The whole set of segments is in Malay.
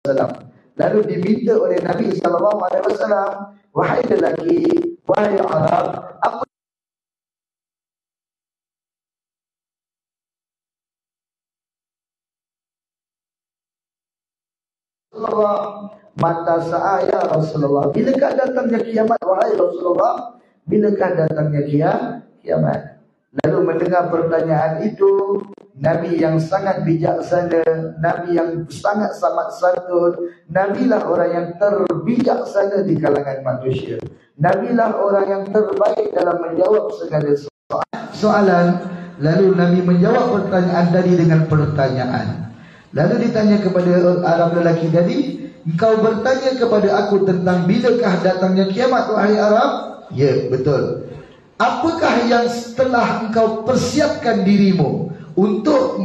Lalu diminta oleh Nabi SAW, wahai lelaki, wahai Arab, apa Rasulullah, mata saya Rasulullah, bilakah datangnya kiamat wahai Rasulullah, bilakah datangnya kiamat? Lalu mendengar pertanyaan itu, Nabi yang sangat bijaksana, Nabi yang sangat santun, Nabilah orang yang terbijaksana di kalangan manusia, Nabilah orang yang terbaik dalam menjawab segala soalan. Lalu Nabi menjawab pertanyaan tadi dengan pertanyaan. Lalu ditanya kepada Arab lelaki tadi, engkau bertanya kepada aku tentang bilakah datangnya kiamat wahai Arab? Ya, betul. Apakah yang telah engkau persiapkan dirimu untuk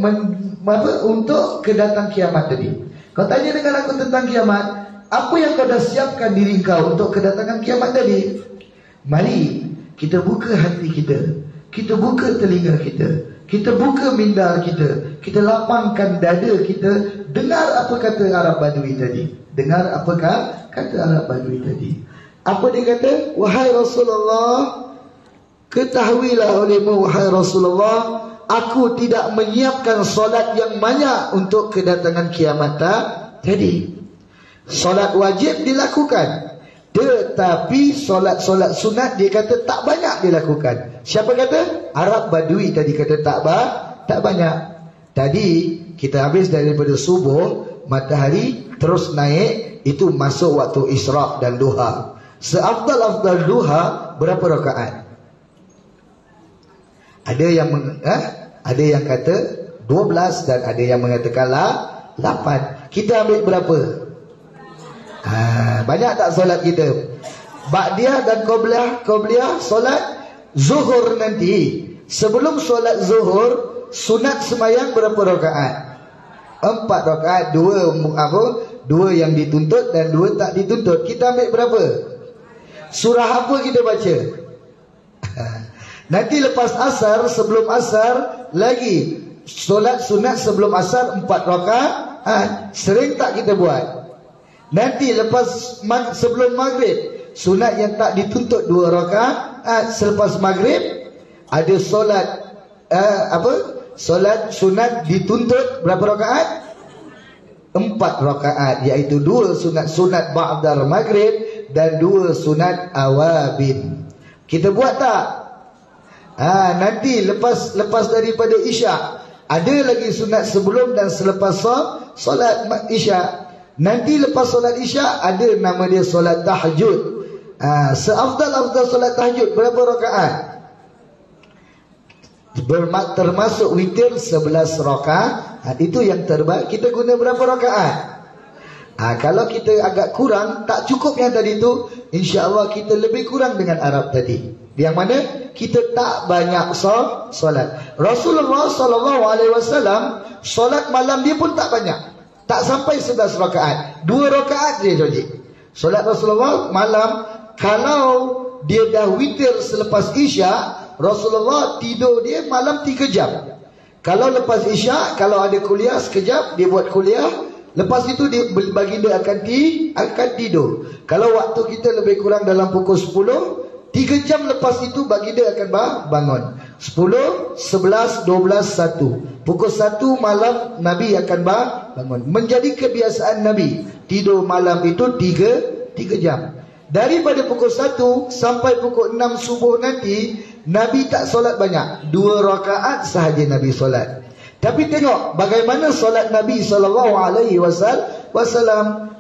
untuk kedatang kiamat tadi? Kau tanya dengan aku tentang kiamat, apa yang kau dah siapkan diri kau untuk kedatangan kiamat tadi? Mari kita buka hati kita, kita buka telinga kita, kita buka minda kita, kita lapangkan dada kita, dengar apa kata Arab Badui tadi. Dengar apakah kata Arab Badui tadi. Apa dia kata? Wahai Rasulullah, ketahuilah olehmu wahai Rasulullah, aku tidak menyiapkan solat yang banyak untuk kedatangan kiamat tadi. Solat wajib dilakukan, tetapi solat-solat sunat dia kata tak banyak dilakukan. Siapa kata? Arab Badui tadi kata tak banyak. Tadi kita habis daripada subuh, matahari terus naik, itu masuk waktu Isra' dan Duha. Seafdal-afdal Duha berapa rakaat? Ada yang kata 12 dan ada yang mengatakan 8. Kita ambil berapa? Banyak tak solat kita? Ba'diyah dan Qobliyah solat Zuhur nanti. Sebelum solat Zuhur, sunat semayang berapa rakaat? 4 rakaat. Dua yang dituntut dan 2 tak dituntut. Kita ambil berapa? Surah apa kita baca? Nanti lepas asar, sebelum asar lagi solat sunat sebelum asar 4 rakaat. Sering tak kita buat? Nanti lepas sebelum maghrib sunat yang tak dituntut 2 rakaat. Selepas maghrib ada solat solat sunat dituntut berapa rakaat? 4 rakaat, iaitu 2 sunat ba'dal maghrib dan 2 sunat awabin. Kita buat tak? Nanti lepas daripada Isyak ada lagi sunat sebelum dan selepas solat Isyak. Nanti lepas solat Isyak ada nama dia solat tahajud. Seafdal solat tahajud berapa rakaat? Termasuk witir 11 rakaat. Itu yang terbaik. Kita guna berapa rakaat? Kalau kita agak kurang, tak cukup yang tadi tu, insya-Allah kita lebih kurang dengan Arab tadi. Yang mana kita tak banyak solat. Rasulullah SAW solat malam dia pun tak banyak. Tak sampai 11 rakaat. 2 rakaat je saja. Solat Rasulullah malam, kalau dia dah witir selepas Isyak, Rasulullah tidur dia malam 3 jam. Kalau lepas Isyak, kalau ada kuliah sekejap, dia buat kuliah. Lepas itu dia baginda akan tidur. Kalau waktu kita lebih kurang dalam pukul 10, 3 jam lepas itu baginda akan bangun. 10, 11, 12, 1. Pukul 1 malam Nabi akan bangun. Menjadi kebiasaan Nabi tidur malam itu 3 jam. Daripada pukul 1 sampai pukul 6 subuh nanti, Nabi tak solat banyak. 2 rakaat sahaja Nabi solat. Tapi tengok bagaimana solat Nabi SAW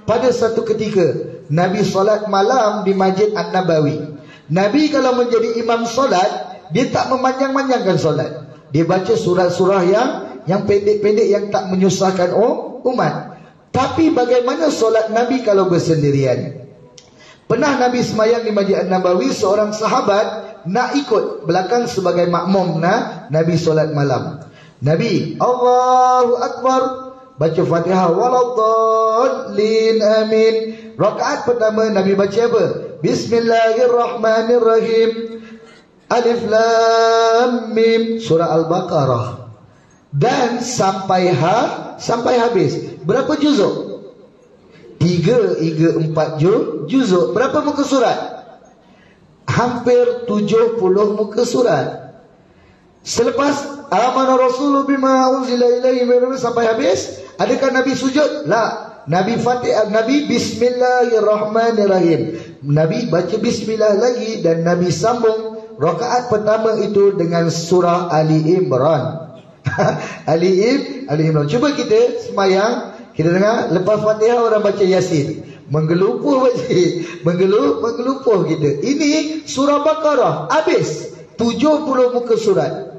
pada satu ketika. Nabi solat malam di Masjid An-Nabawi. Nabi kalau menjadi imam solat, dia tak memanjang-manjangkan solat. Dia baca surah-surah yang pendek-pendek yang tak menyusahkan umat. Tapi bagaimana solat Nabi kalau bersendirian? Pernah Nabi semayang di Masjid An-Nabawi, seorang sahabat nak ikut belakang sebagai makmum Nabi solat malam. Nabi Allahu Akbar, baca Fatihah, waladdallin amin. Rakaat pertama Nabi baca apa? Bismillahirrahmanirrahim, Alif Lam Mim, surah Al-Baqarah. Dan sampai habis. Berapa juzuk? 3 hingga 4 juzuk. Berapa muka surat? Hampir 70 muka surat. Selepas amana Rasulullah bima unzila ilaihi sampai habis, adakah Nabi sujud? La. Nabi Fatihah, Nabi Bismillahirrahmanirrahim. Nabi baca Bismillah lagi dan Nabi sambung rakaat pertama itu dengan surah Ali Imran. Ali Imran. Cuba kita semayang, kita dengar lepas Fatihah orang baca Yasin. Menggelupuh menggelupuh kita. Ini surah Baqarah habis 70 muka surat.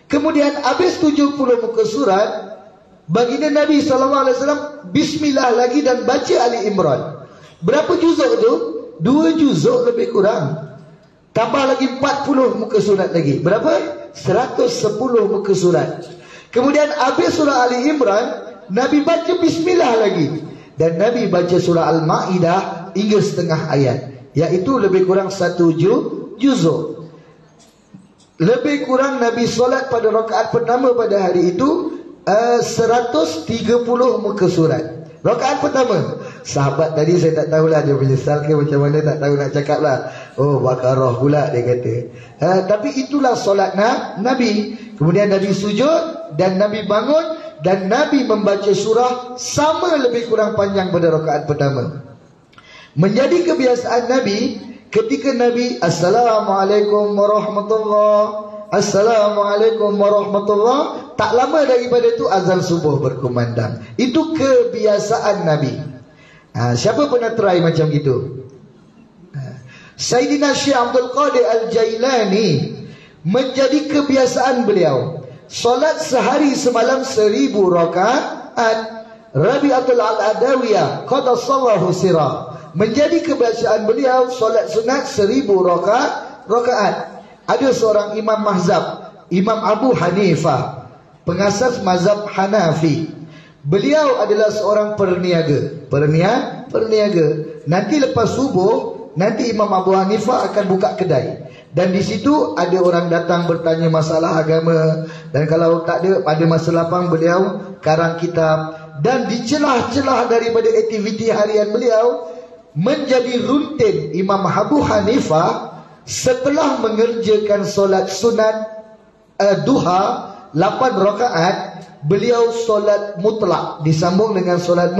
Kemudian habis 70 muka surat, baginda Nabi SAW Bismillah lagi dan baca Ali Imran. Berapa juzuk tu? 2 juzuk lebih kurang. Tambah lagi 40 muka surat lagi. Berapa? 110 muka surat. Kemudian habis surah Ali Imran, Nabi baca Bismillah lagi. Dan Nabi baca surah Al-Ma'idah hingga setengah ayat. Iaitu lebih kurang 1 juzuk. Lebih kurang Nabi solat pada rakaat pertama pada hari itu 130 muka surat. Rakaat pertama. Sahabat tadi saya tak tahulah dia menyesal ke macam mana, tak tahu nak cakap lah. Oh, Baqarah pula dia kata. Tapi itulah solat Nabi. Kemudian Nabi sujud dan Nabi bangun dan Nabi membaca surah sama lebih kurang panjang pada rakaat pertama. Menjadi kebiasaan Nabi, ketika Nabi Assalamualaikum warahmatullahi, Assalamualaikum warahmatullahi, tak lama daripada itu azan subuh berkumandang. Itu kebiasaan Nabi. Siapa pernah try macam gitu? Sayyidina Syekh Abdul Qadir Al-Jailani, menjadi kebiasaan beliau solat sehari semalam 1000 rakaat. Rabi'atul Al-Adawiyah qadassallahu sirah, menjadi kebiasaan beliau solat sunat 1000 rakaat. Ada seorang imam mazhab, Imam Abu Hanifah, pengasas mazhab Hanafi. Beliau adalah seorang perniaga. Nanti lepas subuh, nanti Imam Abu Hanifah akan buka kedai. Dan di situ ada orang datang bertanya masalah agama. Dan kalau tak ada masa lapang, beliau karang kitab. Dan di celah-celah daripada aktiviti harian beliau, menjadi rutin Imam Abu Hanifah setelah mengerjakan solat sunat duha 8 rakaat, beliau solat mutlak disambung dengan solat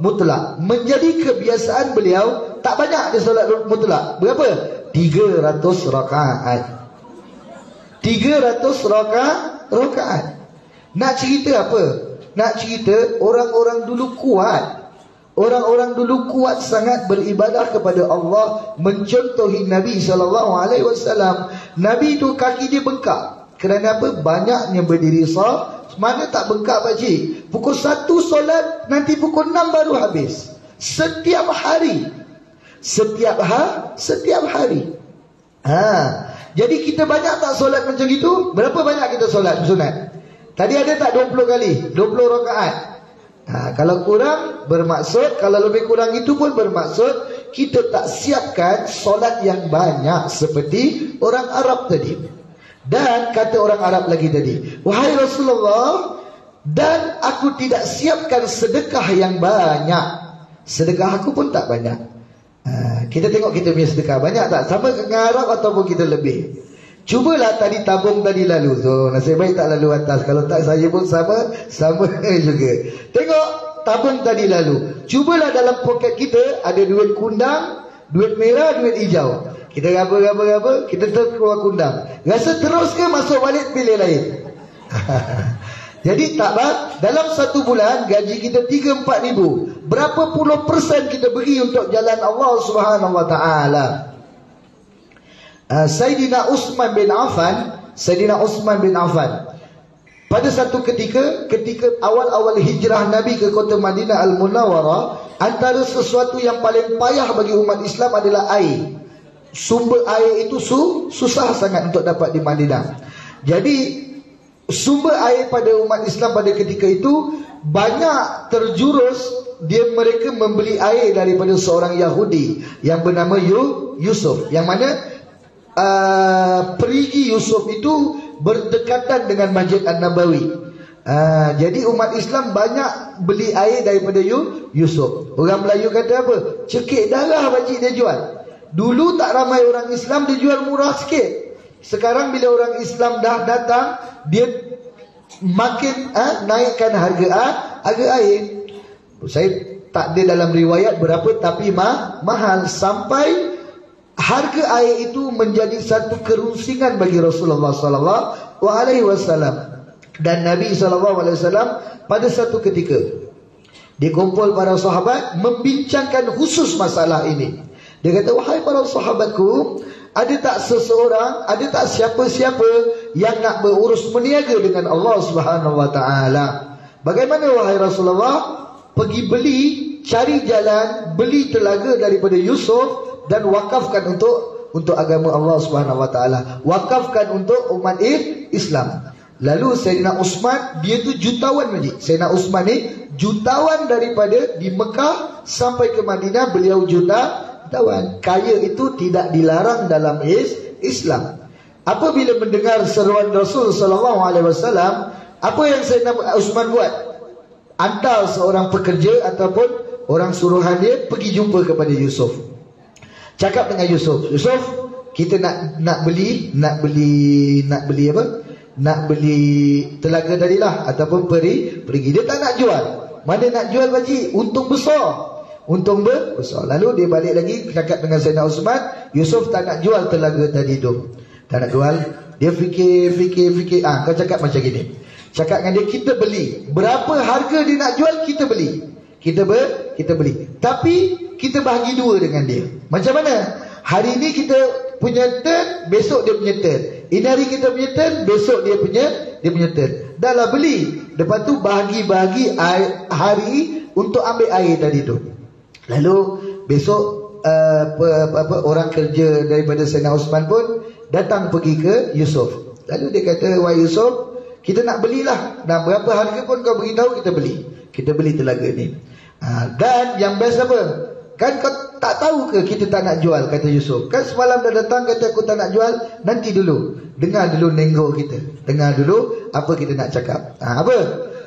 mutlak. Menjadi kebiasaan beliau, tak banyak dia solat mutlak. Berapa? 300 rakaat. 300 rakaat. Nak cerita apa? Nak cerita orang-orang dulu kuat. Orang-orang dulu kuat sangat beribadah kepada Allah, mencontohi Nabi SAW. Nabi itu kaki dia bengkak. Kerana apa? Banyaknya berdiri sah. Mana tak bengkak pakcik? Pukul 1 solat, nanti pukul 6 baru habis. Setiap hari. Setiap hari. Jadi kita banyak tak solat macam itu? Berapa banyak kita solat sunat? Tadi ada tak 20 kali? 20 rakaat. Kalau kurang bermaksud, kalau lebih kurang itu pun bermaksud kita tak siapkan solat yang banyak seperti orang Arab tadi. Dan kata orang Arab lagi tadi, wahai Rasulullah, dan aku tidak siapkan sedekah yang banyak. Sedekah aku pun tak banyak. Kita tengok kita punya sedekah banyak tak? Sama dengan Arab ataupun kita lebih? Cubalah tadi tabung tadi lalu. So nasib baik tak lalu atas. Kalau tak saya pun sama juga. Tengok tabung tadi lalu. Cubalah dalam poket kita ada duit kundang, duit merah, duit hijau. Kita raba, kita terus keluar kundang. Rasa terus ke masuk balik pilih lain? Jadi tak bang, dalam satu bulan gaji kita 3-4 ribu. Berapa puluh persen kita beri untuk jalan Allah Subhanahu Wa Taala? Sayyidina Uthman bin Affan pada satu ketika awal-awal hijrah Nabi ke kota Madinah Al-Munawwarah, antara sesuatu yang paling payah bagi umat Islam adalah air. Sumber air itu susah sangat untuk dapat di Madinah. Jadi sumber air pada umat Islam pada ketika itu banyak terjurus. Mereka membeli air daripada seorang Yahudi yang bernama Yusuf, yang mana perigi Yusuf itu berdekatan dengan Masjid An-Nabawi. Jadi umat Islam banyak beli air daripada Yusuf. Orang Melayu kata apa? Cekik darah pakcik dia jual. Dulu tak ramai orang Islam, dia jual murah sikit. Sekarang bila orang Islam dah datang, dia makin naikkan harga air. Saya tak ada dalam riwayat berapa, tapi mahal sampai harga air itu menjadi satu kerusingan bagi Rasulullah sallallahu alaihi wasallam. Dan Nabi sallallahu alaihi wasallam pada satu ketika dikumpul para sahabat membincangkan khusus masalah ini. Dia kata, wahai para sahabatku, ada tak seseorang, ada tak siapa-siapa yang nak berurus meniaga dengan Allah Subhanahu wa taala? Bagaimana wahai Rasulullah? Pergi beli, cari jalan, beli telaga daripada Yusuf dan wakafkan untuk agama Allah Subhanahu wa taala. Wakafkan untuk umat Islam. Lalu Sayyidina Uthman, dia tu jutawan majid. Sayyidina Uthman ni jutawan daripada di Mekah sampai ke Madinah, beliau jutawan. Kaya itu tidak dilarang dalam Islam. Apabila mendengar seruan Rasul sallallahu alaihi wasallam, apa yang Sayyidina Uthman buat? Hantar seorang pekerja ataupun orang suruhan dia pergi jumpa kepada Yusuf. Cakap dengan Yusuf, Yusuf, kita nak beli apa? Nak beli telaga tadilah ataupun perigi. Dia tak nak jual. Mana nak jual pakcik? Untung besar. Lalu dia balik lagi cakap dengan Sayyidina Uthman, Yusuf tak nak jual telaga tadi tu. Tak nak jual. Dia fikir. Kau cakap macam gini. Cakap dengan dia, kita beli. Berapa harga dia nak jual, kita beli. Kita beli. Tapi kita bahagi dua dengan dia. Macam mana? Hari ini kita punya turn, besok dia punya turn. Ini hari kita punya turn, besok dia punya turn. Dah lah beli. Lepas tu bahagi hari untuk ambil air tadi tu. Lalu besok orang kerja daripada Sayyidina Uthman pun datang pergi ke Yusuf. Lalu dia kata, wahai Yusuf, kita nak belilah. Dan berapa harga pun kau beritahu, kita beli. Kita beli telaga ni. Dan yang best apa? Kan kau tak tahu ke kita tak nak jual, kata Yusuf. Kan semalam dah datang kata aku tak nak jual. Nanti dulu, dengar dulu nenggo kita. Dengar dulu apa kita nak cakap. Apa?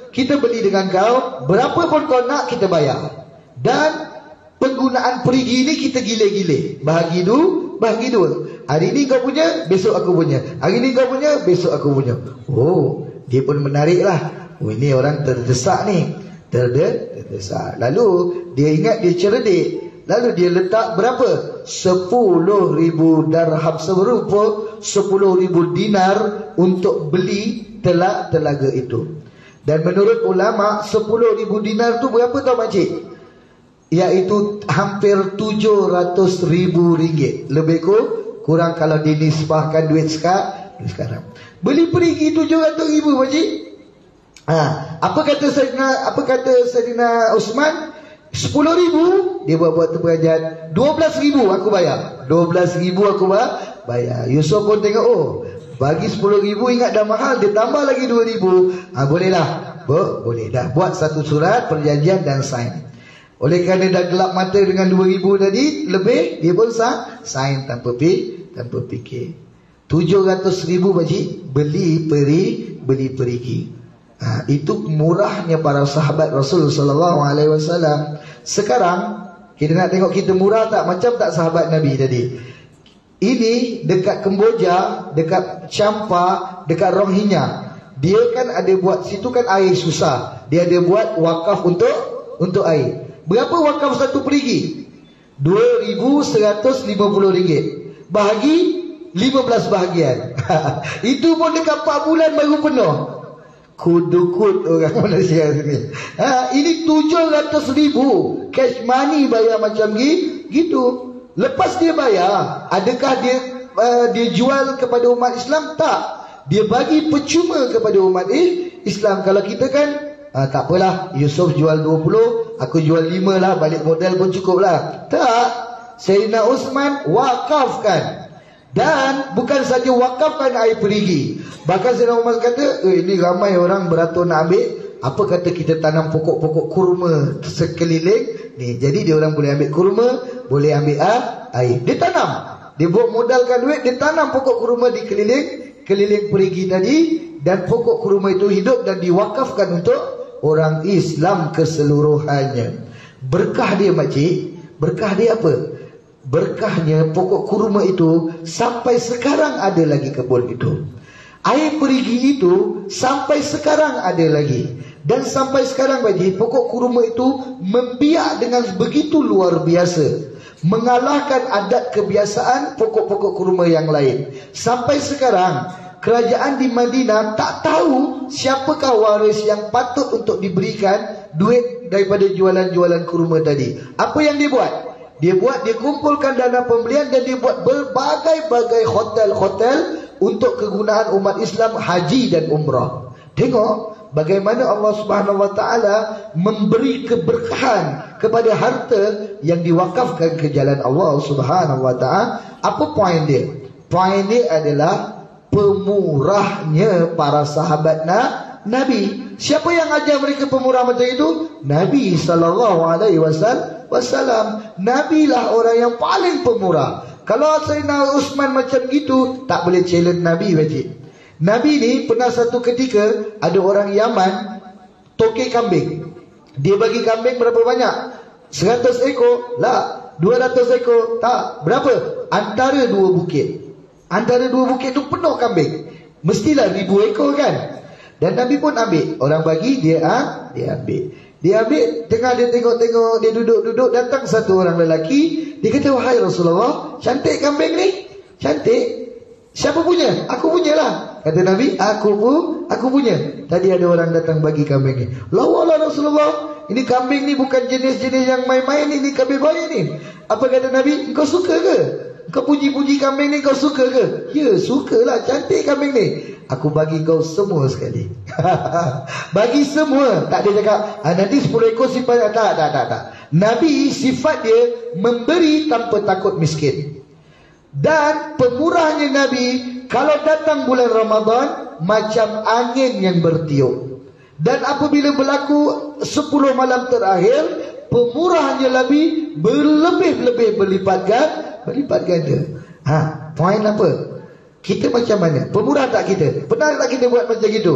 Kita beli dengan kau, berapa pun kau nak kita bayar. Dan penggunaan perigi ni kita gile-gile. Bahagi dua. Hari ni kau punya, besok aku punya. Hari ni kau punya, besok aku punya. Oh, dia pun menarik lah. Oh, ini orang terdesak ni. Terdesak. Lalu dia ingat dia cerdik. Lalu dia letak berapa? 10,000 darham, serupa 10,000 dinar untuk beli telaga itu. Dan menurut ulama, 10,000 dinar tu berapa tau makcik? Iaitu hampir 700,000 ringgit. Lebih kurang kalau dinisbahkan duit sekarang. Beli perigi 700,000 makcik. Apa kata Sayyidina Uthman? 10,000 dia buat pengajian. 12,000 aku bayar. 12,000 aku bayar. Yusuf pun tengok, bagi 10,000 ingat dah mahal, dia tambah lagi 2,000. Bolehlah. Boleh dah. Buat satu surat perjanjian dan sign. Oleh kerana dah gelap mata dengan 2,000 tadi lebih, dia pun sign tanpa fikir. 700,000 pakcik beli perigi. Itu murahnya para sahabat Rasul sallallahu alaihi wasallam. Sekarang kita nak tengok kita murah tak, macam tak sahabat Nabi tadi. Ini dekat Kemboja, dekat Champa, dekat Rohingya. Dia kan ada buat situ kan air susah. Dia ada buat wakaf untuk air. Berapa wakaf satu perigi? RM2,150. Bahagi 15 bahagian. Itu pun dekat 4 bulan baru penuh. Kudukut orang Malaysia sini. Ini 700,000 cash money bayar macam gitu. Lepas dia bayar, adakah dia jual kepada umat Islam? Tak. Dia bagi percuma kepada umat Islam. Kalau kita kan tak apalah, Yusuf jual 20, aku jual 5 lah, balik modal pun cukup lah. Tak. Sayyidina Uthman wakafkan. Dan bukan saja wakafkan air perigi. Bahkan Sayyidina Umar kata, ini ramai orang beratur nak ambil. Apa kata kita tanam pokok-pokok kurma sekeliling ni. Jadi dia orang boleh ambil kurma, boleh ambil air. Dia tanam. Dia buat modalkan duit, dia tanam pokok kurma di keliling perigi tadi. Dan pokok kurma itu hidup dan diwakafkan orang Islam keseluruhannya. Berkah dia makcik, berkah dia apa? Berkahnya pokok kurma itu sampai sekarang ada lagi kebun itu. Air perigi itu sampai sekarang ada lagi. Dan sampai sekarang makcik, pokok kurma itu membiak dengan begitu luar biasa, mengalahkan adat kebiasaan pokok-pokok kurma yang lain. Sampai sekarang kerajaan di Madinah tak tahu siapakah waris yang patut untuk diberikan duit daripada jualan-jualan kurma tadi. Apa yang dia buat? Dia kumpulkan dana pembelian dan dia buat berbagai-bagai hotel-hotel untuk kegunaan umat Islam haji dan umrah. Tengok bagaimana Allah Subhanahu wa taala memberi keberkahan kepada harta yang diwakafkan ke jalan Allah Subhanahu wa taala. Apa poin dia? Poin dia adalah pemurahnya para sahabat Nabi. Siapa yang ajar mereka pemurah macam itu? Nabi sallallahu alaihi wasallam. Nabilah orang yang paling pemurah. Kalau Sayyidina Uthman macam gitu, tak boleh challenge Nabi wajib. Nabi ni pernah satu ketika ada orang Yaman tokek kambing. Dia bagi kambing berapa banyak? 100 ekor? Lah. 200 ekor? Tak. Berapa? Antara dua bukit. Antara dua bukit tu penuh kambing. Mestilah 1000 ekor kan? Dan Nabi pun ambil. Orang bagi, dia ambil. Dia ambil, tengah dia tengok-tengok, dia duduk-duduk, datang satu orang lelaki. Dia kata, wahai Rasulullah, cantik kambing ni? Cantik. Siapa punya? Aku punyalah. Kata Nabi, aku punya. Tadi ada orang datang bagi kambing ni. Lawalah Rasulullah, ini kambing ni bukan jenis-jenis yang main-main, ini kambing bayi ni. Apa kata Nabi? Engkau suka ke? Engkau puji-puji kambing ni, kau suka ke? Ya, sukalah, cantik kambing ni. Aku bagi kau semua sekali. Bagi semua. Tak dia cakap, nanti 10 ekor simpan. Tak. Nabi sifat dia memberi tanpa takut miskin. Dan pemurahnya Nabi, kalau datang bulan Ramadan, macam angin yang bertiup. Dan apabila berlaku 10 malam terakhir, pemurahnya Nabi berlebih-lebih berlipat ganda. Poin apa? Kita macam mana? Pemurah tak kita? Benar tak kita buat macam itu?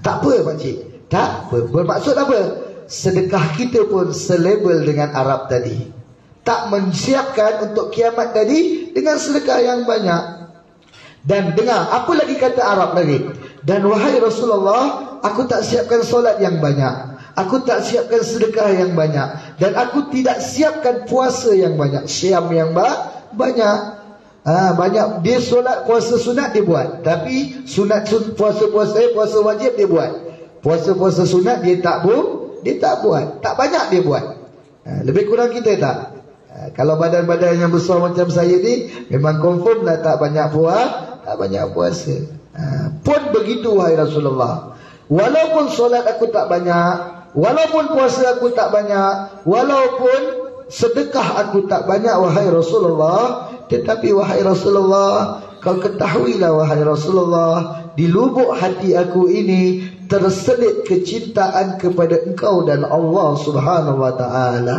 Tak apa pakcik. Tak apa. Bermaksud apa? Sedekah kita pun selabel dengan Arab tadi. Tak menyiapkan untuk kiamat tadi dengan sedekah yang banyak. Dan dengar, apa lagi kata Arab lagi? Dan wahai Rasulullah, aku tak siapkan solat yang banyak. Aku tak siapkan sedekah yang banyak. Dan aku tidak siapkan puasa yang banyak. Syam yang banyak. Banyak. Dia solat puasa sunat dia buat. Tapi puasa wajib dia buat. Puasa sunat dia tak buat. Tak banyak dia buat. Lebih kurang kita tak? Kalau badan-badan yang besar macam saya ni, memang confirm lah tak banyak puasa. Pun begitu wahai Rasulullah. Walaupun solat aku tak banyak, walaupun puasa aku tak banyak, walaupun sedekah aku tak banyak wahai Rasulullah, tetapi wahai Rasulullah, kau ketahuilah wahai Rasulullah, di lubuk hati aku ini terselit kecintaan kepada engkau dan Allah Subhanahu wa ta'ala.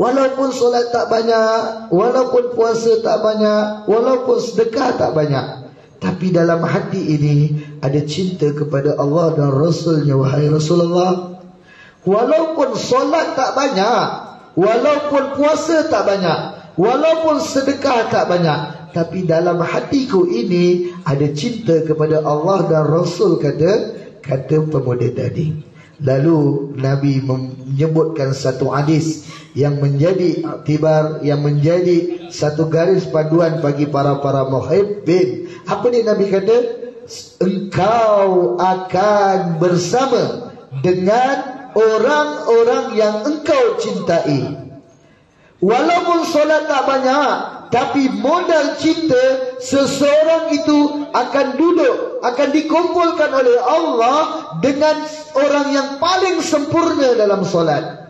Walaupun solat tak banyak, walaupun puasa tak banyak, walaupun sedekah tak banyak, tapi dalam hati ini ada cinta kepada Allah dan Rasulnya wahai Rasulullah. Walaupun solat tak banyak, walaupun puasa tak banyak, walaupun sedekah tak banyak, tapi dalam hatiku ini ada cinta kepada Allah dan Rasul, kata pemuda tadi. Lalu Nabi menyebutkan satu hadis yang menjadi iktibar, yang menjadi satu garis panduan bagi para muhibbin. Apa dia Nabi kata? Engkau akan bersama dengan orang-orang yang engkau cintai. Walaupun solat tak banyak, tapi modal cinta, seseorang itu akan duduk, akan dikumpulkan oleh Allah dengan orang yang paling sempurna dalam solat.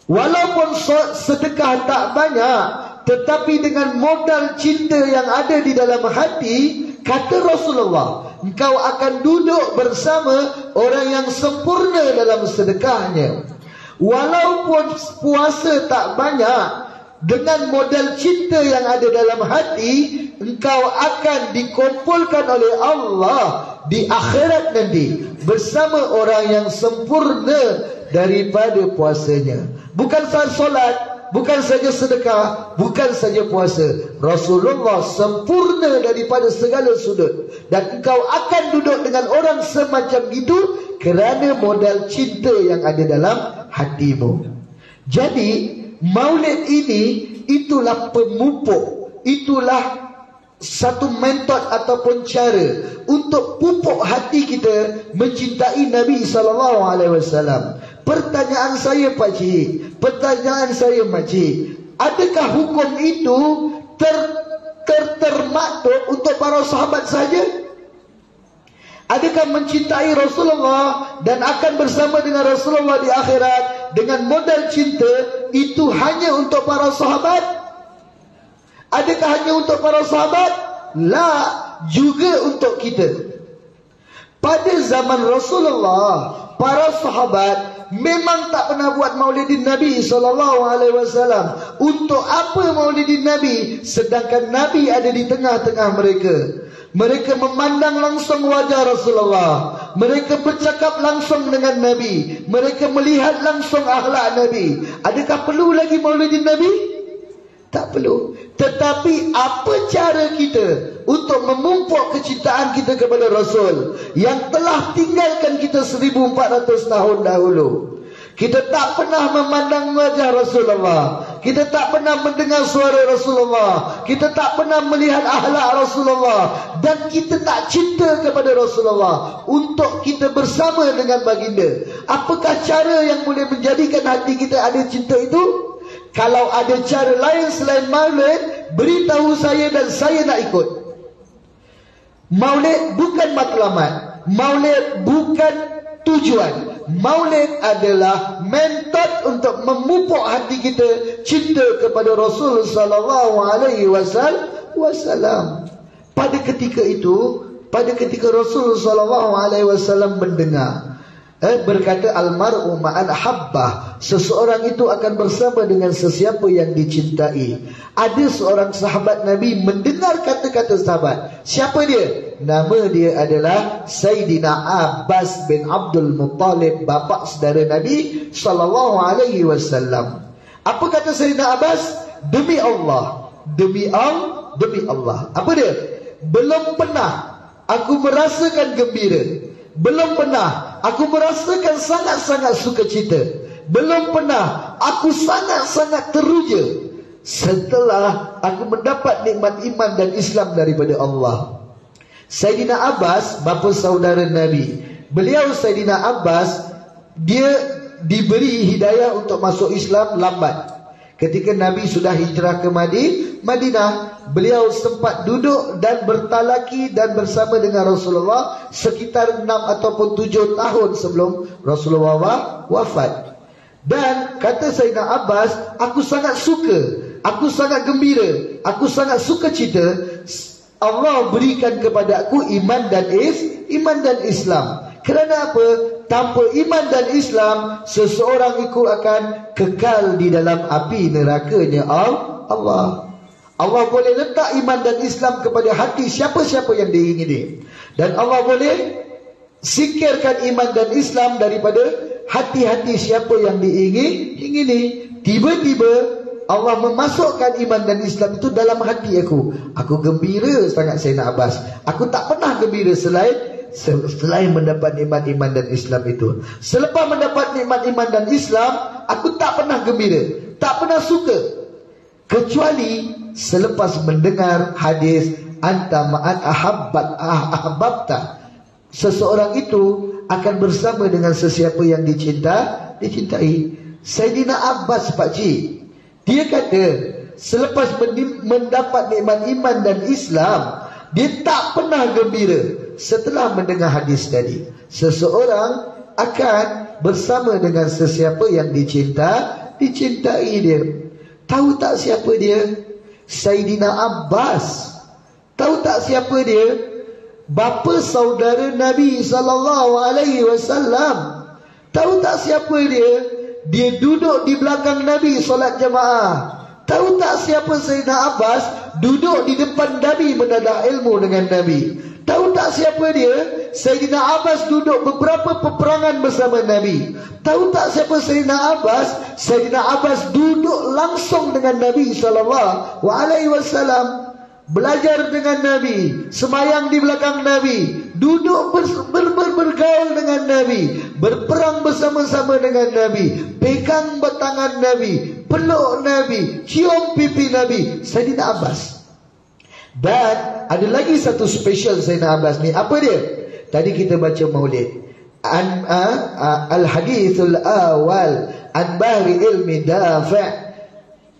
Walaupun sedekah tak banyak, tetapi dengan modal cinta yang ada di dalam hati, kata Rasulullah, engkau akan duduk bersama orang yang sempurna dalam sedekahnya. Walaupun puasa tak banyak, dengan modal cinta yang ada dalam hati, engkau akan dikumpulkan oleh Allah di akhirat nanti bersama orang yang sempurna daripada puasanya. Bukan sahaja solat, bukan saja sedekah, bukan saja puasa. Rasulullah sempurna daripada segala sudut. Dan engkau akan duduk dengan orang semacam itu kerana modal cinta yang ada dalam hatimu. Jadi maulid ini itulah pemupuk, itulah satu metod ataupun cara untuk pupuk hati kita mencintai Nabi SAW. Pertanyaan saya Pak Cik, pertanyaan saya Makcik, adakah hukum itu termaktub untuk para sahabat saja? Adakah mencintai Rasulullah dan akan bersama dengan Rasulullah di akhirat dengan modal cinta itu hanya untuk para sahabat? Adakah hanya untuk para sahabat? La, juga untuk kita. Pada zaman Rasulullah, para sahabat memang tak pernah buat maulidin Nabi SAW. Untuk apa maulidin Nabi? Sedangkan Nabi ada di tengah-tengah mereka. Mereka memandang langsung wajah Rasulullah. Mereka bercakap langsung dengan Nabi. Mereka melihat langsung akhlak Nabi. Adakah perlu lagi maulidin Nabi? Tak perlu. Tetapi apa cara kita untuk memupuk kecintaan kita kepada Rasul yang telah tinggalkan kita 1400 tahun dahulu? Kita tak pernah memandang wajah Rasulullah. Kita tak pernah mendengar suara Rasulullah. Kita tak pernah melihat akhlak Rasulullah. Dan kita tak cinta kepada Rasulullah untuk kita bersama dengan baginda. Apakah cara yang boleh menjadikan hati kita ada cinta itu? Kalau ada cara lain selain maulid, beritahu saya dan saya nak ikut. Maulid bukan matlamat. Maulid bukan tujuan. Maulid adalah metod untuk memupuk hati kita cinta kepada Rasul sallallahu alaihi wasallam. Pada ketika itu, pada ketika Rasul sallallahu alaihi wasallam mendengar berkata almar'u ma'an habbah, seseorang itu akan bersama dengan sesiapa yang dicintai. Ada seorang sahabat Nabi mendengar kata-kata sahabat. Siapa dia? Nama dia adalah Sayyidina Abbas bin Abdul Muttalib, bapa saudara Nabi sallallahu alaihi wasallam. Apa kata Sayyidina Abbas? Demi Allah, demi Allah. Apa dia? Belum pernah aku merasakan gembira. Belum pernah aku merasakan sangat-sangat sukacita. Belum pernah aku sangat-sangat teruja setelah aku mendapat nikmat iman dan Islam daripada Allah. Sayyidina Abbas, bapa saudara Nabi, beliau Sayyidina Abbas, dia diberi hidayah untuk masuk Islam lambat. Ketika Nabi sudah hijrah ke Madinah, beliau sempat duduk dan bertalaki dan bersama dengan Rasulullah sekitar 6 ataupun 7 tahun sebelum Rasulullah wafat. Dan kata Sayyidina Abbas, aku sangat suka, aku sangat gembira, aku sangat sukacita Allah berikan kepada aku iman dan Islam. Kerana apa? Tanpa iman dan Islam, seseorang itu akan kekal di dalam api nerakanya Allah. Allah boleh letak iman dan Islam kepada hati siapa-siapa yang diingini. Dan Allah boleh singkirkan iman dan Islam daripada hati-hati siapa yang diingini. Tiba-tiba Allah memasukkan iman dan Islam itu dalam hati aku. Aku gembira sangat Sayyidina Abbas. Aku tak pernah gembira selain mendapat nikmat iman dan Islam itu. Selepas mendapat nikmat iman dan Islam, aku tak pernah gembira, tak pernah suka, kecuali selepas mendengar hadis anta ma'an ahabbta. Seseorang itu akan bersama dengan sesiapa yang dicintai. Sayyidina Abbas pakcik, dia kata selepas mendapat nikmat iman dan Islam, dia tak pernah gembira setelah mendengar hadis tadi. Seseorang akan bersama dengan sesiapa yang dicintai dia. Tahu tak siapa dia? Sayyidina Abbas. Tahu tak siapa dia? Bapa saudara Nabi sallallahu alaihi wasallam. Tahu tak siapa dia? Dia duduk di belakang Nabi solat jemaah. Tahu tak siapa Sayyidina Abbas? Duduk di depan Nabi mendadak ilmu dengan Nabi. Tahu tak siapa dia? Sayyidina Abbas duduk beberapa peperangan bersama Nabi. Tahu tak siapa Sayyidina Abbas? Sayyidina Abbas duduk langsung dengan Nabi SAW. Belajar dengan Nabi, semayang di belakang Nabi, duduk bergaul dengan Nabi, berperang bersama-sama dengan Nabi, pegang tangan Nabi, peluk Nabi, cium pipi Nabi, Sayyidina Abbas. Dan ada lagi satu special Sayyidina Abbas ni. Apa dia? Tadi kita baca maulid. Al-hadithul awal an bahri ilmi dafi'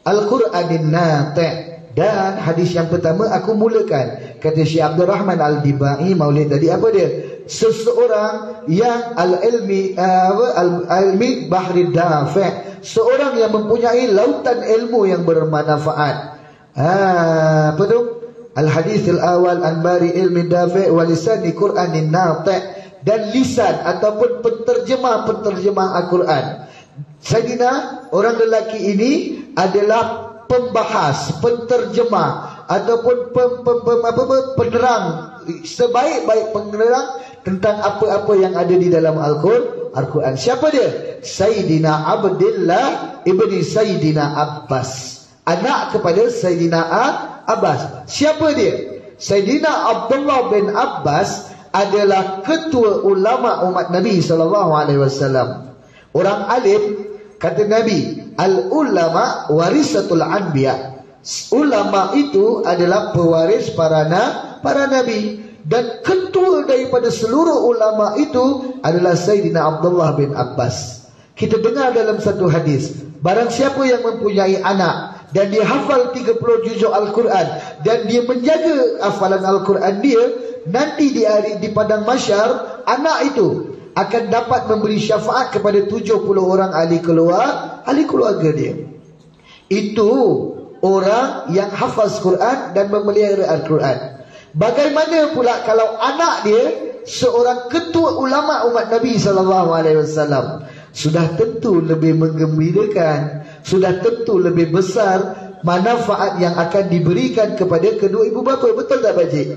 Al-Qur'anin nati'. Dan hadis yang pertama aku mulakan, kata Syekh Abdul Rahman Al-Dibai maulid tadi, apa dia? Seseorang yang al-ilmi bahri dafi', seorang yang mempunyai lautan ilmu yang bermanfaat. Apa tu? Al-hadithul awal an bahri ilmi dafi' wa lisani Qur'anin nati', dan lisan ataupun penterjemah Al-Quran. Sayyidina orang lelaki ini adalah pembahas, penterjemah ataupun penerang, sebaik-baik penerang tentang apa-apa yang ada di dalam Al-Quran. Siapa dia? Sayyidina Abdullah ibni Sayyidina Abbas, anak kepada Sayyidina Abbas. Siapa dia? Sayyidina Abdullah bin Abbas adalah ketua ulama umat Nabi SAW. Orang alim, kata Nabi, al-ulama warisatul anbiya. Ulama itu adalah pewaris para nabi. Dan ketua daripada seluruh ulama itu adalah Sayyidina Abdullah bin Abbas. Kita dengar dalam satu hadis, barang siapa yang mempunyai anak dan dia hafal 30 juzuk Al-Quran dan dia menjaga hafalan Al-Quran dia, nanti di padang mahsyar, anak itu akan dapat memberi syafaat kepada 70 orang ahli keluarga dia. Itu orang yang hafaz Quran dan memelihara Al-Quran. Bagaimana pula kalau anak dia seorang ketua ulama umat Nabi SAW? Sudah tentu lebih menggembirakan, sudah tentu lebih besar manfaat yang akan diberikan kepada kedua ibu bapa. Betul tak Pakcik?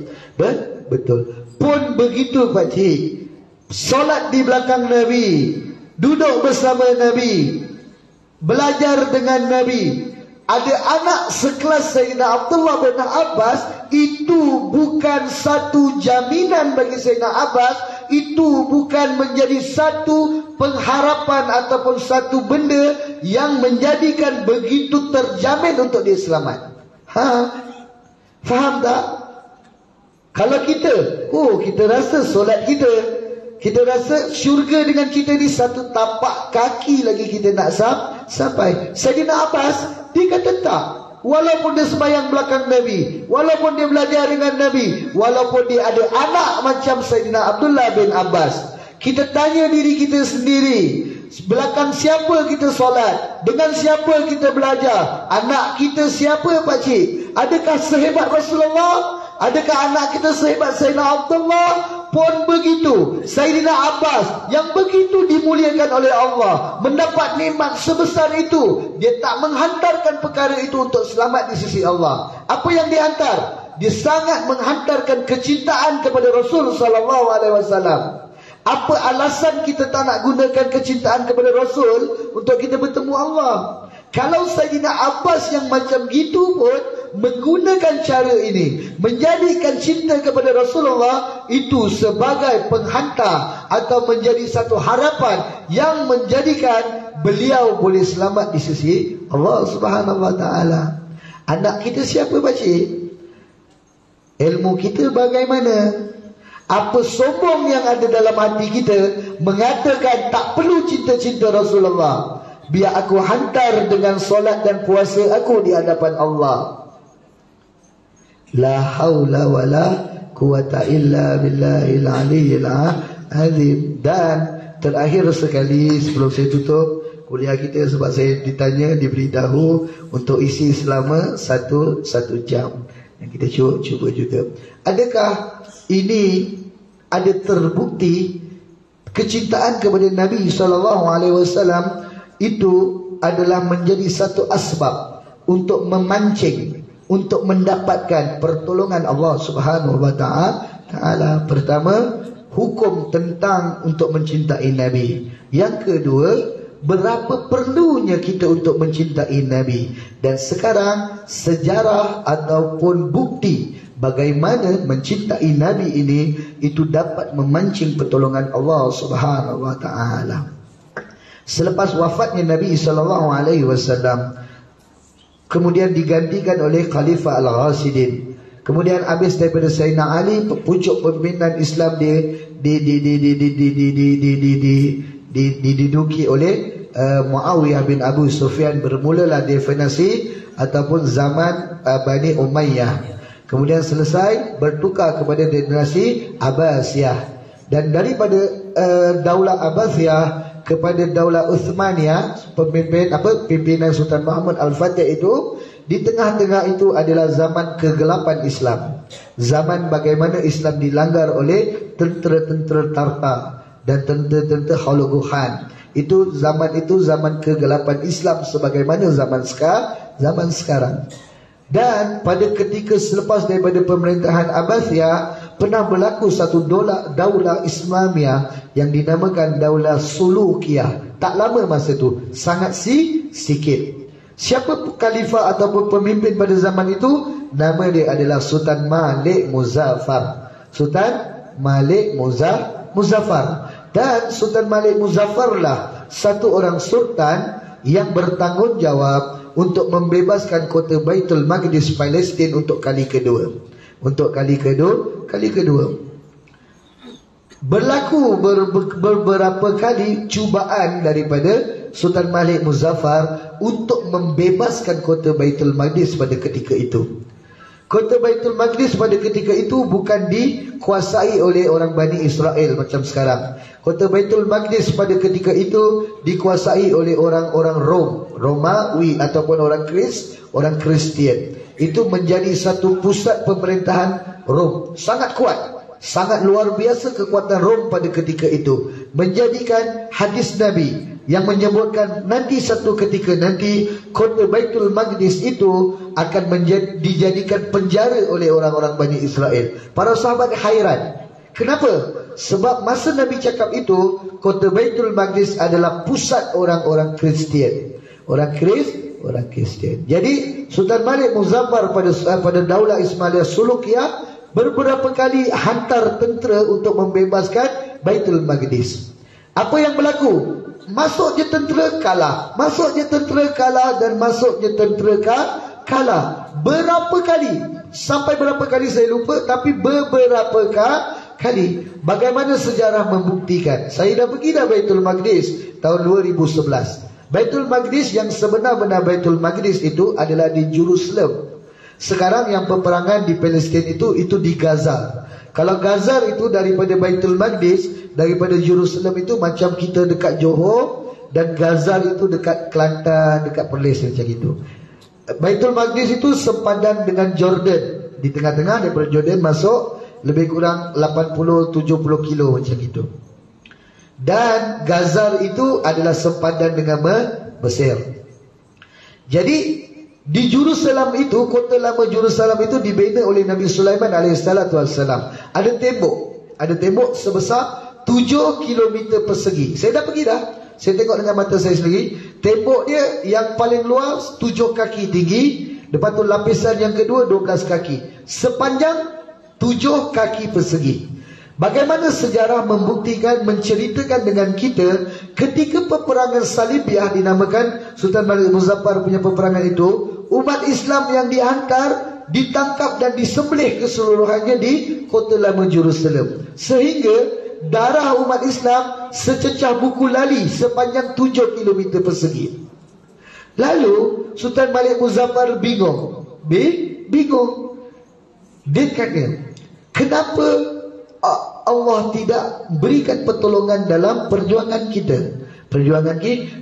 Betul. Pun begitu Pakcik, solat di belakang Nabi, duduk bersama Nabi, belajar dengan Nabi, ada anak sekelas Sayyidina Abdullah bin Abbas, itu bukan satu jaminan bagi Sayyidina Abbas, itu bukan menjadi satu pengharapan ataupun satu benda yang menjadikan begitu terjamin untuk dia selamat. Faham tak? Kalau kita rasa solat kita rasa syurga dengan kita ni satu tapak kaki lagi kita nak sampai. Sayyidina Abbas, dia kata tak. Walaupun dia sembahyang belakang Nabi, walaupun dia belajar dengan Nabi, walaupun dia ada anak macam Sayyidina Abdullah bin Abbas, kita tanya diri kita sendiri, belakang siapa kita solat, dengan siapa kita belajar, anak kita siapa Pakcik? Adakah sehebat Rasulullah? Adakah anak kita sehebat Sayyidina Abdullah? Pun begitu, Sayyidina Abbas yang begitu dimuliakan oleh Allah, mendapat nikmat sebesar itu, dia tak menghantarkan perkara itu untuk selamat di sisi Allah. Apa yang dihantar? Dia sangat menghantarkan kecintaan kepada Rasul SAW. Apa alasan kita tak nak gunakan kecintaan kepada Rasul untuk kita bertemu Allah? Kalau Sayyidina Abbas yang macam gitu pun menggunakan cara ini, menjadikan cinta kepada Rasulullah itu sebagai penghantar atau menjadi satu harapan yang menjadikan beliau boleh selamat di sisi Allah Subhanahu Wa Taala. Anak kita siapa Pakcik? Ilmu kita bagaimana? Apa sombong yang ada dalam hati kita mengatakan tak perlu cinta-cinta Rasulullah, biar aku hantar dengan solat dan puasa aku di hadapan Allah. La haula wa la quwata illa billahil aliyyil azim. Dan terakhir sekali sebelum saya tutup kuliah kita, sebab saya ditanya, diberitahu untuk isi selama satu jam, dan kita cuba juga. Adakah ini ada terbukti kecintaan kepada Nabi SAW itu adalah menjadi satu asbab untuk memancing, untuk mendapatkan pertolongan Allah Subhanahu Wa Ta'ala. Pertama, hukum tentang untuk mencintai Nabi. Yang kedua, berapa perlunya kita untuk mencintai Nabi. Dan sekarang sejarah ataupun bukti bagaimana mencintai Nabi ini itu dapat memancing pertolongan Allah Subhanahu wa taala. Selepas wafatnya Nabi sallallahu alaihi wasallam, kemudian digantikan oleh Khalifah Al-Ghasidin. Kemudian habis daripada Sayyidina Ali, pucuk pemimpinan Islam diduduki oleh Muawiyah bin Abu Sufyan. Bermulalah definisi ataupun zaman Bani Umayyah. Kemudian selesai, bertukar kepada dinasti Abbasiyah. Dan daripada Daulah Abbasiyah kepada Daulah Uthmaniyah, pimpinan Sultan Muhammad Al-Fatih itu, di tengah-tengah itu adalah zaman kegelapan Islam. Zaman bagaimana Islam dilanggar oleh tentera-tentera Tartar dan tentera-tentera Khalid Khan. Itu zaman kegelapan Islam sebagaimana zaman sekarang. Dan pada ketika selepas daripada pemerintahan Abbasiyah, pernah berlaku satu daulah Islamiyah yang dinamakan Daulah Sulukiyah. Tak lama masa itu, sangat sikit. Siapa khalifah ataupun pemimpin pada zaman itu? Nama dia adalah Sultan Malik Muzaffar. Sultan Malik Muzaffar. Dan Sultan Malik Muzaffar lah satu orang sultan yang bertanggungjawab untuk membebaskan kota Baitul Maqdis Palestin untuk kali kedua. Berlaku beberapa kali cubaan daripada Sultan Malik Muzaffar untuk membebaskan kota Baitul Maqdis pada ketika itu. Kota Baitul Maqdis pada ketika itu bukan dikuasai oleh orang Bani Israel macam sekarang. Kota Baitul Maqdis pada ketika itu dikuasai oleh orang-orang Romawi ataupun orang Kristian. Itu menjadi satu pusat pemerintahan Rom. Sangat kuat, sangat luar biasa kekuatan Rom pada ketika itu. Menjadikan hadis Nabi yang menyebutkan nanti satu ketika nanti kota Baitul Maqdis itu akan dijadikan penjara oleh orang-orang Bani Israel. Para sahabat hairan. Kenapa? Sebab masa Nabi cakap itu, kota Baitul Maqdis adalah pusat orang-orang Kristian. Orang Kristian. Jadi Sultan Malik Muzaffar pada Daulah Ismailiyah Sulukiyah beberapa kali hantar tentera untuk membebaskan Baitul Maqdis. Apa yang berlaku? Masuk je tentera kalah, dan masuk je tentera kalah. Berapa kali? Sampai berapa kali saya lupa, tapi beberapa kali. Bagaimana sejarah membuktikan? Saya dah pergi Baitul Maqdis tahun 2011. Baitul Maqdis yang sebenar-benar Baitul Maqdis itu adalah di Jerusalem. Sekarang yang peperangan di Palestin itu di Gaza. Kalau Gaza itu daripada Baitul Maqdis, daripada Jerusalem itu macam kita dekat Johor, dan Gaza itu dekat Kelantan, dekat Perlis macam itu. Baitul Maqdis itu sepadan dengan Jordan. Di tengah-tengah daripada Jordan masuk lebih kurang 80-70 kilo macam itu. Dan Gaza itu adalah sepadan dengan Mesir. Jadi di Jerusalem itu, kota lama Jerusalem itu dibina oleh Nabi Sulaiman alaihissalam. Ada tembok sebesar 7 km persegi. Saya dah pergi dah. Saya tengok dengan mata saya sendiri. Tembok dia yang paling luas 7 kaki tinggi. Lepas tu lapisan yang kedua 12 kaki. Sepanjang 7 kaki persegi. Bagaimana sejarah membuktikan, menceritakan dengan kita ketika peperangan Salibiyah dinamakan Sultan Malik Muzaffar punya peperangan itu, umat Islam yang dihantar ditangkap dan disembelih keseluruhannya di kota lama Jerusalem. Sehingga darah umat Islam sececah buku lali sepanjang 7 km persegi. Lalu Sultan Malik Muzaffar bingung. Dia kata, kenapa Allah tidak berikan pertolongan dalam perjuangan kita?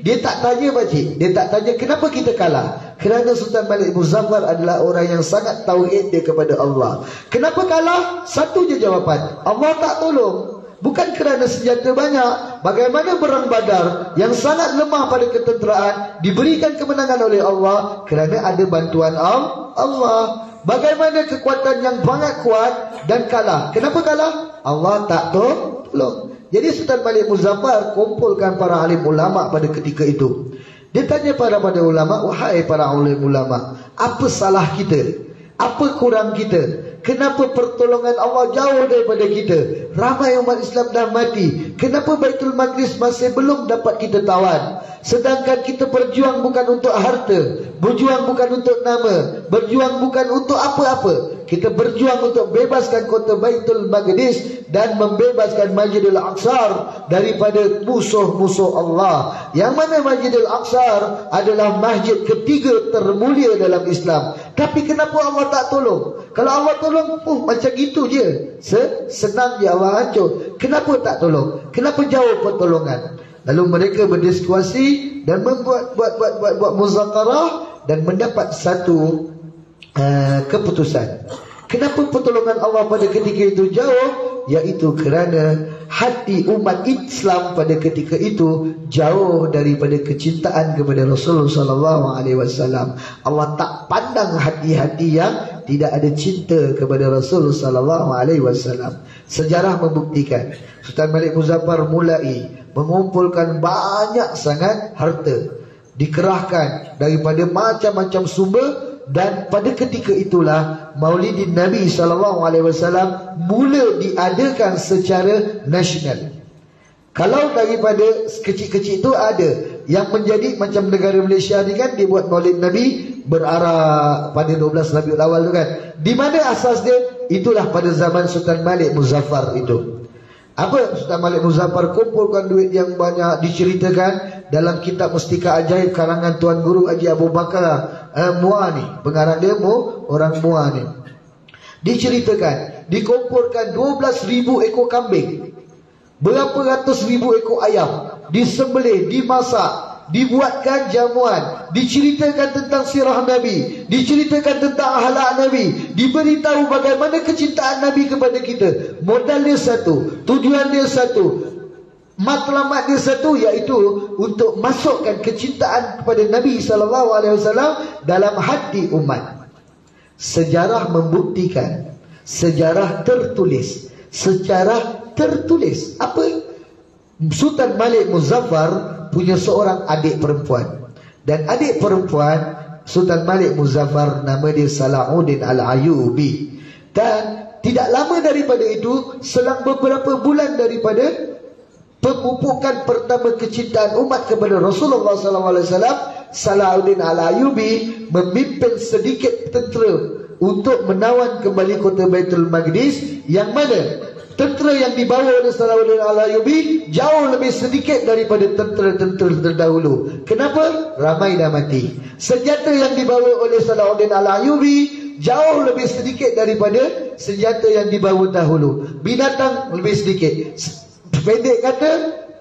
Dia tak tanya pakcik. Dia tak tanya kenapa kita kalah. Kerana Sultan Malik Muzaffar adalah orang yang sangat tauhid dia kepada Allah. Kenapa kalah? Satu je jawapan, Allah tak tolong. Bukan kerana senjata banyak. Bagaimana perang Badar yang sangat lemah pada ketenteraan diberikan kemenangan oleh Allah? Kerana ada bantuan Allah. Bagaimana kekuatan yang sangat kuat dan kalah. Kenapa kalah? Allah tak tolong. Jadi Sultan Malik Muzaffar kumpulkan para alim ulama pada ketika itu. Dia tanya para ulama, wahai para alim ulama, apa salah kita? Apa kurang kita? Kenapa pertolongan Allah jauh daripada kita? Ramai umat Islam dah mati. Kenapa Baitul Maqdis masih belum dapat kita tawan? Sedangkan kita berjuang bukan untuk harta, berjuang bukan untuk nama, berjuang bukan untuk apa-apa. Kita berjuang untuk bebaskan kota Baitul Maqdis dan membebaskan Masjidil Aqsa daripada musuh-musuh Allah. Yang mana Masjidil Aqsa adalah masjid ketiga termulia dalam Islam. Tapi kenapa Allah tak tolong? Kalau Allah tolong, macam gitu je. Senang je Allah hancur. Kenapa tak tolong? Kenapa jauh pertolongan? Lalu mereka berdiskusi dan buat muzakarah dan mendapat satu keputusan. Kenapa pertolongan Allah pada ketika itu jauh? Iaitu kerana hati umat Islam pada ketika itu jauh daripada kecintaan kepada Rasulullah SAW. Allah tak pandang hati-hati yang tidak ada cinta kepada Rasulullah SAW. Sejarah membuktikan Sultan Malik Muzaffar mulai mengumpulkan banyak sangat harta, dikerahkan daripada macam-macam sumber. Dan pada ketika itulah Maulidin Nabi SAW mula diadakan secara nasional. Kalau daripada kecil-kecil itu ada yang menjadi macam negara Malaysia ni kan, dia buat Maulid Nabi berarah pada 12 Rabiul Awal tu kan. Di mana asas dia? Itulah pada zaman Sultan Malik Muzaffar itu. Apa Sultan Malik Muzaffar kumpulkan duit yang banyak, diceritakan dalam kitab Mustika Ajaib karangan Tuan Guru Haji Abu Bakar Muani, pengarang dia orang Muani. Diceritakan dikumpulkan 12,000 ekor kambing, berapa ratus ribu ekor ayam, disembelih, dimasak, dibuatkan jamuan, diceritakan tentang sirah Nabi, diceritakan tentang akhlak Nabi, diberitahu bagaimana kecintaan Nabi kepada kita. Modal dia satu, tujuan dia satu, matlamat dia satu, iaitu untuk masukkan kecintaan kepada Nabi SAW dalam hati umat. Sejarah membuktikan, sejarah tertulis, sejarah tertulis. Apa? Sultan Malik Muzaffar punya seorang adik perempuan. Dan adik perempuan Sultan Malik Muzaffar nama dia Salahuddin Al-Ayyubi. Dan tidak lama daripada itu, selang beberapa bulan daripada pemupukan pertama kecintaan umat kepada Rasulullah SAW, Salahuddin Al-Ayyubi memimpin sedikit tentera untuk menawan kembali kota Baitul Maqdis, yang mana tentera yang dibawa oleh Salahuddin Al-Ayyubi jauh lebih sedikit daripada tentera-tentera terdahulu. Kenapa? Ramai dah mati. Senjata yang dibawa oleh Salahuddin Al-Ayyubi jauh lebih sedikit daripada senjata yang dibawa dahulu. Binatang lebih sedikit. Pendek kata,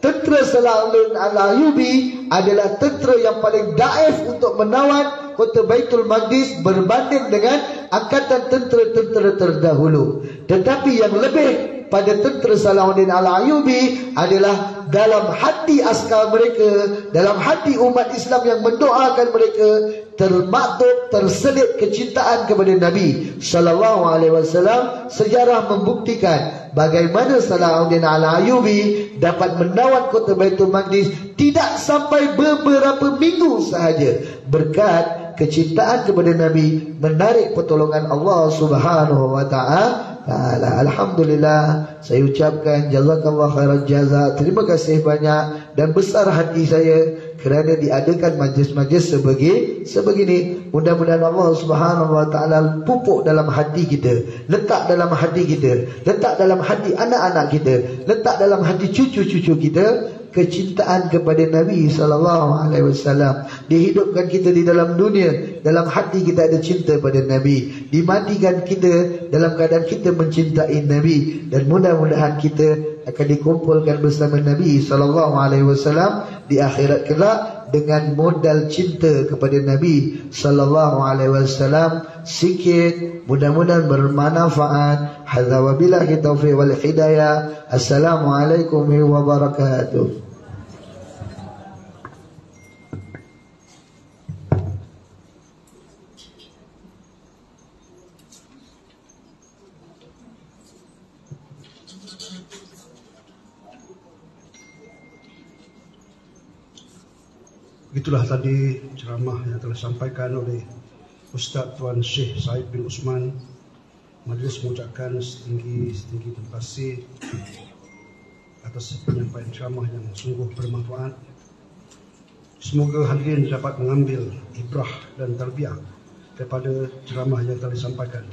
tentera Salahuddin Al-Ayyubi adalah tentera yang paling daif untuk menawan kota Baitul Maqdis berbanding dengan angkatan tentera-tentera terdahulu. Tetapi yang lebih pada tentera Salahuddin Al-Ayyubi adalah dalam hati askar mereka, dalam hati umat Islam yang mendoakan mereka, termaktub, terselip kecintaan kepada Nabi SAW. Sejarah membuktikan bagaimana Salahuddin Al-Ayyubi dapat menawan kota Baitul Maqdis tidak sampai beberapa minggu sahaja, berkat kecintaan kepada Nabi menarik pertolongan Allah Subhanahu wa Ta'ala. Alhamdulillah, saya ucapkan jazakallah khairan jaza. Terima kasih banyak dan besar hati saya kerana diadakan majlis-majlis sebegini. Mudah-mudahan Allah Subhanahu wa Ta'ala pupuk dalam hati kita, letak dalam hati kita, letak dalam hati anak-anak kita, letak dalam hati cucu-cucu kita kecintaan kepada Nabi SAW. Dihidupkan kita di dalam dunia, dalam hati kita ada cinta pada Nabi. Dimatikan kita dalam keadaan kita mencintai Nabi. Dan mudah-mudahan kita akan dikumpulkan bersama Nabi SAW di akhirat kelak dengan modal cinta kepada Nabi SAW. Sikit, mudah-mudahan bermanfaat. Hadza wabillahi taufiq wal hidayah. Assalamualaikum warahmatullahi wabarakatuh. Begitulah tadi ceramah yang telah disampaikan oleh Ustaz Tuan Syekh Said bin Osman. Majlis mengucapkan setinggi terima kasih atas penyampaian ceramah yang sungguh bermanfaat. Semoga hadirin dapat mengambil ibrah dan tarbiyah daripada ceramah yang telah disampaikan.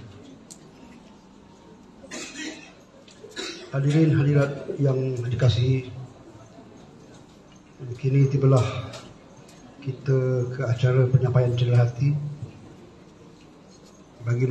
Hadirin hadirat yang dikasihi, kini tibalah kita ke acara penyampaian cerita hati bagi